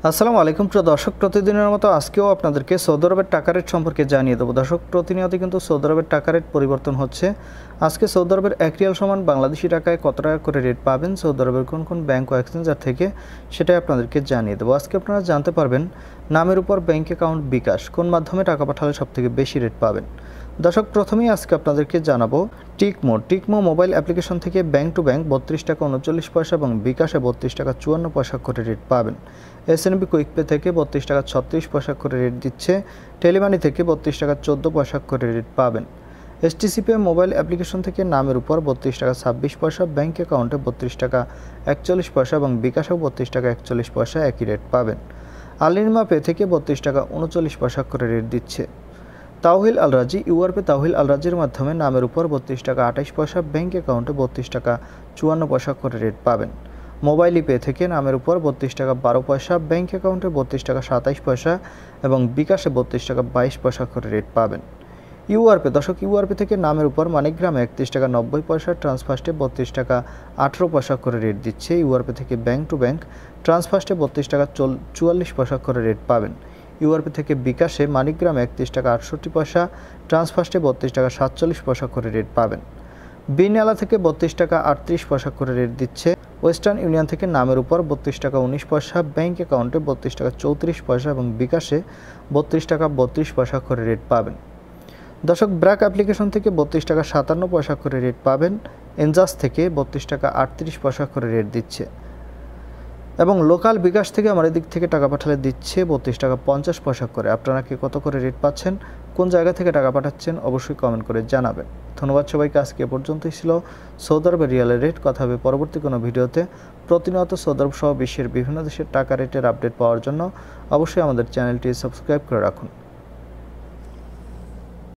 আসসালামু আলাইকুম প্রিয় দর্শক, প্রতিদিনের মতো আজকেও আপনাদেরকে সৌদি আরবের টাকা রেট সম্পর্কে জানিয়ে দেবো। দর্শক, প্রতিনিয়ত কিন্তু সৌদি আরবের টাকা রেট পরিবর্তন হচ্ছে। আজকে সৌদি আরবের 1 রিয়াল সমান বাংলাদেশি টাকায় কত টাকা করে রেট পাবেন সৌদি আরবের কোন কোন ব্যাংক ও এক্সচেঞ্জার থেকে, সেটাই আপনাদেরকে জানিয়ে দেবো। আজকে আপনারা জানতে পারবেন নামের উপর ব্যাংক অ্যাকাউন্ট বিকাশ কোন মাধ্যমে টাকা পাঠালে সবথেকে বেশি রেট পাবেন। দর্শক, প্রথমেই আজকে আপনাদেরকে জানাবো টিকমো মোবাইল অ্যাপ্লিকেশন থেকে ব্যাংক টু ব্যাংক 32 টাকা 39 পয়সা এবং বিকাশে 32 টাকা 54 পয়সা করে রেট পাবেন। এসএনবি কুইক পে থেকে 32 টাকা 36 পয়সা করে রেট দিচ্ছে। টেলিমানি থেকে 32 টাকা 14 পয়সা করে রেট পাবেন। এসটিসিপি মোবাইল অ্যাপ্লিকেশন থেকে নামের উপর 32 টাকা 26 পয়সা, ব্যাংক অ্যাকাউন্টে 32 টাকা 41 পয়সা এবং বিকাশেও 32 টাকা 41 পয়সা একই রেট পাবেন। আলিনিমা পে থেকে 32 টাকা 39 পয়সা করে রেট দিচ্ছে। তাওহিল আল রাজি ইউআরপে তাওহিল আল রাজির মাধ্যমে নামের উপর 32 টাকা 28 পয়সা, ব্যাংক অ্যাকাউন্টে 32 টাকা 54 পয়সা করে রেট পাবেন। মোবাইল পে থেকে নামের উপর 32 টাকা 12 পয়সা, ব্যাংক অ্যাকাউন্টে 32 টাকা 27 পয়সা এবং বিকাশে 32 টাকা 22 পয়সা করে রেট পাবেন। ইউআরপে ইউআরপে থেকে নামের উপর মানিগ্রামে 31 টাকা 90 পয়সা, ট্রান্সফার্স্টে 32 টাকা 18 পয়সা করে রেট দিচ্ছে। ইউআরপে থেকে ব্যাংক টু ব্যাংক ট্রান্সফার্স্টে 32 টাকা 44 পয়সা করে রেট পাবেন। ইউআরপি থেকে বিকাশে মানিগ্রামে 31 টাকা 68 পয়সা, ট্রান্সফার্স্টে 32 টাকা 47 পয়সা করে রেট পাবেন। বিনালা থেকে 32 টাকা 38 পয়সা করে রেট দিচ্ছে। ওয়েস্টার্ন ইউনিয়ন থেকে নামের উপর 32 টাকা 19 পয়সা, ব্যাংক অ্যাকাউন্টে 32 টাকা 34 পয়সা এবং বিকাশে 32 টাকা 32 পয়সা করে রেট পাবেন। দর্শক, ব্র্যাক অ্যাপ্লিকেশন থেকে 32 টাকা 57 পয়সা করে রেট পাবেন। এনজাস থেকে 32 টাকা 38 পয়সা করে রেট দিচ্ছে এবং লোকাল বিকাশ থেকে আমার দিক থেকে টাকা পাঠালে দিচ্ছে 32 টাকা 50 পয়সা করে। আপনারা কি কত করে রেট পাচ্ছেন, কোন জায়গা থেকে টাকা পাঠাচ্ছেন, অবশ্যই কমেন্ট করে জানাবেন। ধন্যবাদ সবাইকে। আজকে এ পর্যন্তই ছিল সৌদি আরবের রিয়ালের রেট। কথা হবে পরবর্তী কোনো ভিডিওতে। প্রতিনিয়ত সৌদি আরব সহ বিশ্বের বিভিন্ন দেশের টাকা রেটের আপডেট পাওয়ার জন্য অবশ্যই আমাদের চ্যানেলটি সাবস্ক্রাইব করে রাখুন।